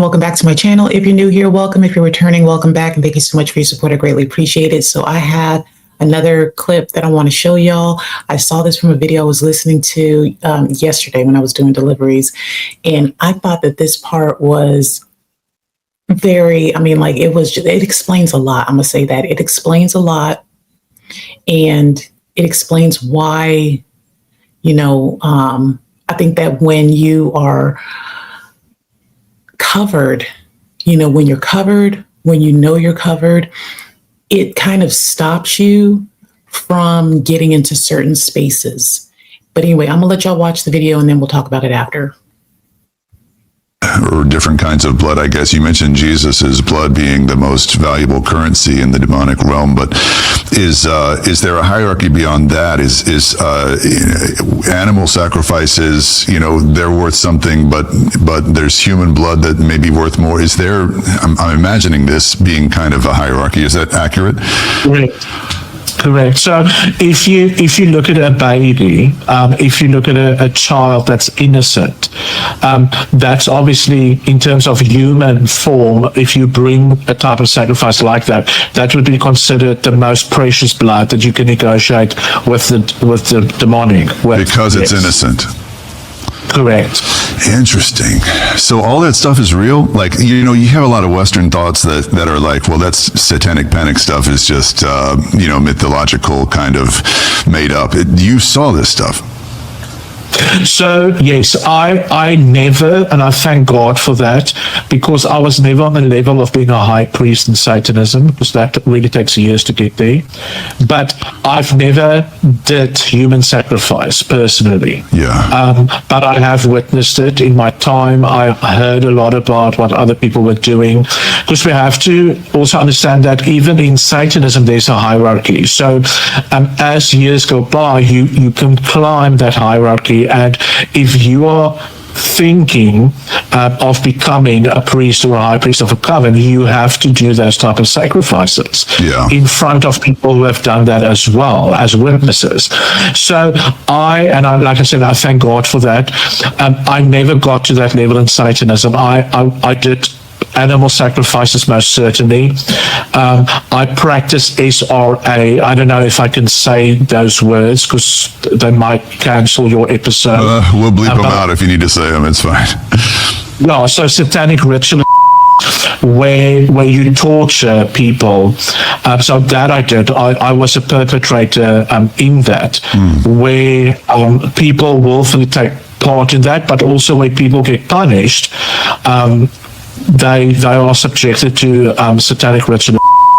welcome back to my channel. If you're new here, welcome. If you're returning, welcome back. And thank you so much for your support. I greatly appreciate it. So I have another clip that I want to show y'all. I saw this from a video I was listening to yesterday when I was doing deliveries. And I thought that this part was it explains a lot. I'm going to say that. It explains a lot. And it explains why, I think that when you are covered, when you're covered, when you're covered, it kind of stops you from getting into certain spaces. But anyway, I'm gonna let y'all watch the video and then we'll talk about it after. Or different kinds of blood, I guess. You mentioned Jesus's blood being the most valuable currency in the demonic realm, but is there a hierarchy beyond that? Is animal sacrifices, they're worth something, but there's human blood that may be worth more. Is there? I'm imagining this being kind of a hierarchy. Is that accurate? Correct. So if you look at a baby, if you look at a child that's innocent, that's obviously in terms of human form. If you bring a type of sacrifice like that, that would be considered the most precious blood that you can negotiate with the demonic. Because it's innocent. Correct. Interesting. So all that stuff is real? Like, you have a lot of Western thoughts that are like, well, that's satanic panic stuff is just, mythological kind of made up. You saw this stuff. So yes, I never, and I thank God for that, because I was never on the level of being a high priest in Satanism, because that really takes years to get there. But I've never did human sacrifice personally. Yeah. But I have witnessed it in my time. I heard a lot about what other people were doing, because we have to also understand that even in Satanism there's a hierarchy. So as years go by, you can climb that hierarchy. And if you are thinking of becoming a priest or a high priest of a coven, you have to do those type of sacrifices in front of people who have done that as well as witnesses. So like I said, I thank God for that. I never got to that level in Satanism. I did animal sacrifices, most certainly. I practice SRA. I don't know if I can say those words because they might cancel your episode. We'll bleep them out if you need to say them. It's fine. No, so satanic ritual where you torture people. So that I did. I was a perpetrator in that, where people willfully take part in that, but also where people get punished. They are subjected to satanic ritual.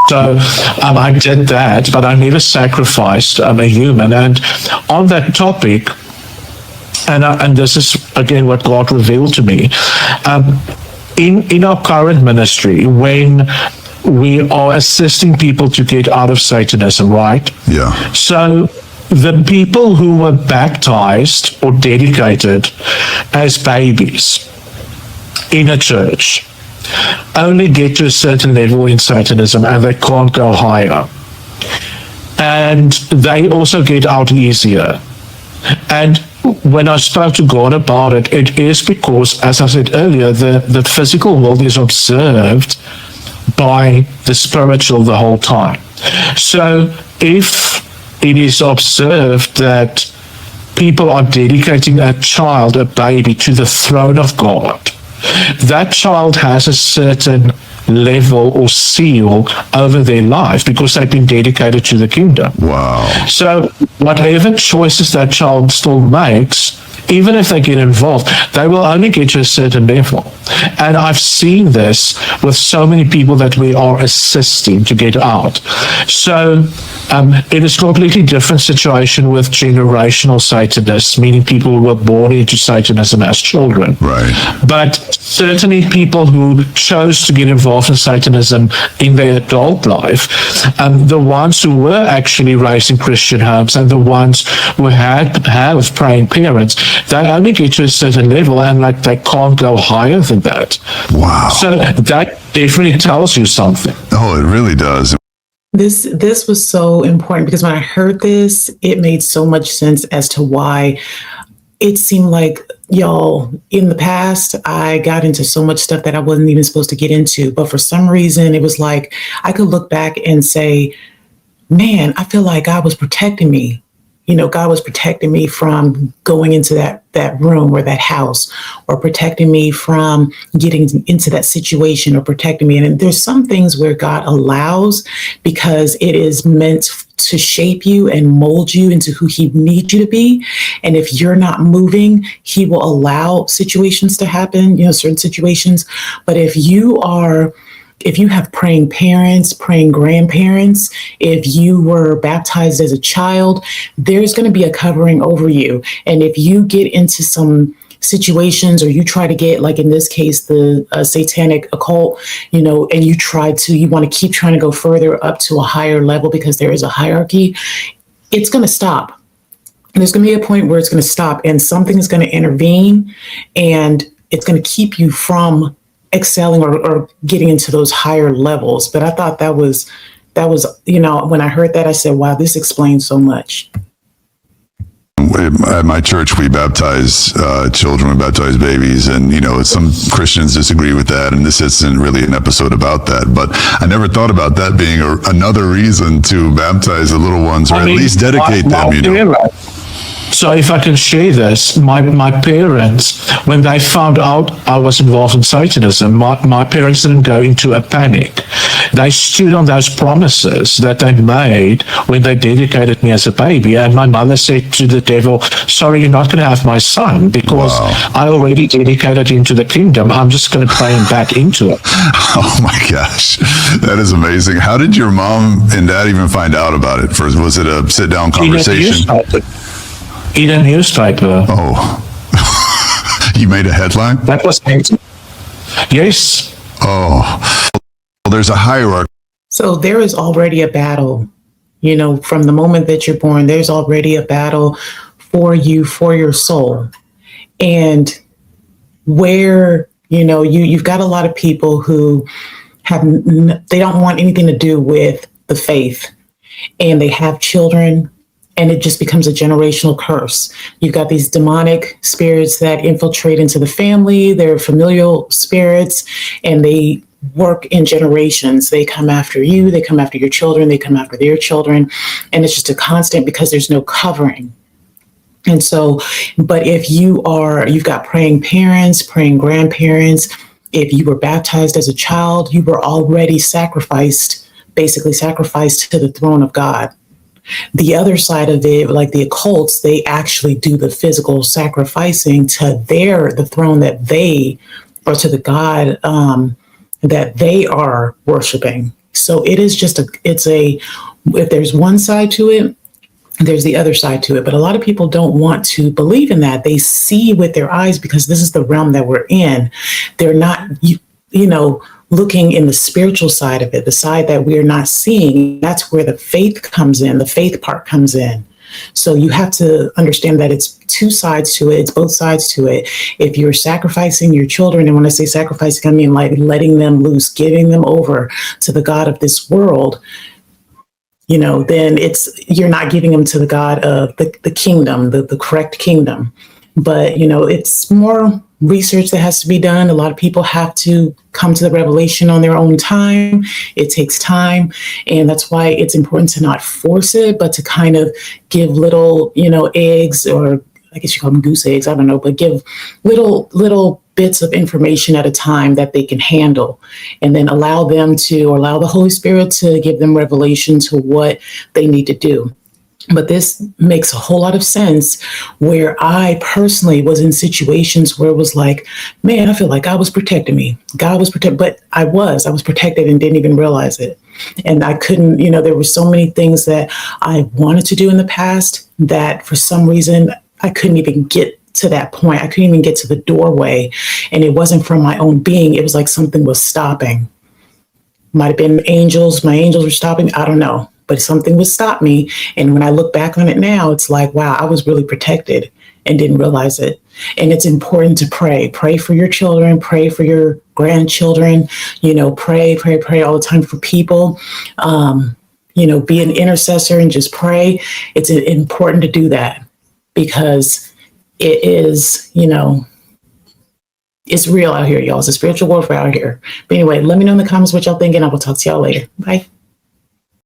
So I did that, but I never sacrificed a human. And on that topic, and this is again what God revealed to me, in our current ministry, when we are assisting people to get out of Satanism, right? Yeah. So the people who were baptized or dedicated as babies in a church only get to a certain level in Satanism and they can't go higher. And they also get out easier. And when I spoke to God about it, it is because, as I said earlier, the physical world is observed by the spiritual the whole time. So if it is observed that people are dedicating a child, a baby, to the throne of God, that child has a certain level or seal over their life because they've been dedicated to the kingdom. Wow. So whatever choices that child still makes, even if they get involved, they will only get to a certain level. And I've seen this with so many people that we are assisting to get out. So it is a completely different situation with generational Satanists, meaning people who were born into Satanism as children. Right. But certainly people who chose to get involved in Satanism in their adult life, the ones who were actually raised in Christian homes and the ones who have praying parents, they only get to a certain level and they can't go higher than that. Wow. So that definitely tells you something. Oh, it really does. This was so important because when I heard this, it made so much sense as to why it seemed like, y'all, in the past, I got into so much stuff that I wasn't even supposed to get into. But for some reason, it was like I could look back and say, man, I feel like God was protecting me. God was protecting me from going into that room or that house, or protecting me from getting into that situation, or protecting me. And there's some things where God allows because it is meant to shape you and mold you into who he needs you to be. And if you're not moving, he will allow situations to happen, certain situations. But if you have praying parents, praying grandparents, if you were baptized as a child, there's going to be a covering over you. And if you get into some situations, or you try to get, like in this case, the satanic occult, and you want to keep trying to go further up to a higher level because there is a hierarchy, it's going to stop. There's going to be a point where it's going to stop, and something is going to intervene, and it's going to keep you from excelling or getting into those higher levels. But I thought that was, when I heard that, I said, wow, this explains so much. At my church, we baptize children, we baptize babies, and some Christians disagree with that, and this isn't really an episode about that. But I never thought about that being another reason to baptize the little ones, or at least dedicate them. So if I can share this, my parents, when they found out I was involved in Satanism, my parents didn't go into a panic. They stood on those promises that they made when they dedicated me as a baby. And my mother said to the devil, sorry, you're not going to have my son because I already dedicated him to the kingdom. I'm just going to play him back into it. Oh my gosh, that is amazing. How did your mom and dad even find out about it? First, was it a sit-down conversation? In a newspaper. Oh. You made a headline? That was amazing. Yes. Oh. Well, there's a hierarchy. So there is already a battle, from the moment that you're born, there's already a battle for you, for your soul. And where, you've got a lot of people who they don't want anything to do with the faith, and they have children, and it just becomes a generational curse. You've got these demonic spirits that infiltrate into the family, they're familial spirits, and they work in generations. They come after you, they come after your children, they come after their children, and it's just a constant because there's no covering. And so, but if you've got praying parents, praying grandparents, if you were baptized as a child, you were already basically sacrificed to the throne of God. The other side of it, like the occults, they actually do the physical sacrificing to the throne that or to the God that they are worshiping. So it is just if there's one side to it, there's the other side to it. But a lot of people don't want to believe in that. They see with their eyes because this is the realm that we're in. They're not, looking in the spiritual side of it, the side that we're not seeing. That's where the faith comes in. The faith part comes in. So you have to understand that it's two sides to it. It's both sides to it. If you're sacrificing your children, and when I say sacrificing, I mean like letting them loose, giving them over to the God of this world, then you're not giving them to the God of the kingdom, the correct kingdom. But, it's more research that has to be done. A lot of people have to come to the revelation on their own time. It takes time. And that's why it's important to not force it, but to kind of give little, eggs, or I guess you call them goose eggs, I don't know, but give little bits of information at a time that they can handle, and then allow the Holy Spirit to give them revelation to what they need to do. But this makes a whole lot of sense, where I personally was in situations where it was like, man, I feel like God was protecting me. God was protected, but I was protected and didn't even realize it. And I couldn't, there were so many things that I wanted to do in the past that for some reason I couldn't even get to that point. I couldn't even get to the doorway, and it wasn't from my own being. It was like something was stopping. Might have been angels. My angels were stopping. I don't know. But something would stop me. And when I look back on it now, it's like, wow, I was really protected and didn't realize it. And it's important to pray. Pray for your children. Pray for your grandchildren. Pray all the time for people. Be an intercessor and just pray. It's important to do that, because it is, it's real out here, y'all. It's a spiritual warfare out here. But anyway, let me know in the comments what y'all think, and I will talk to y'all later. Bye.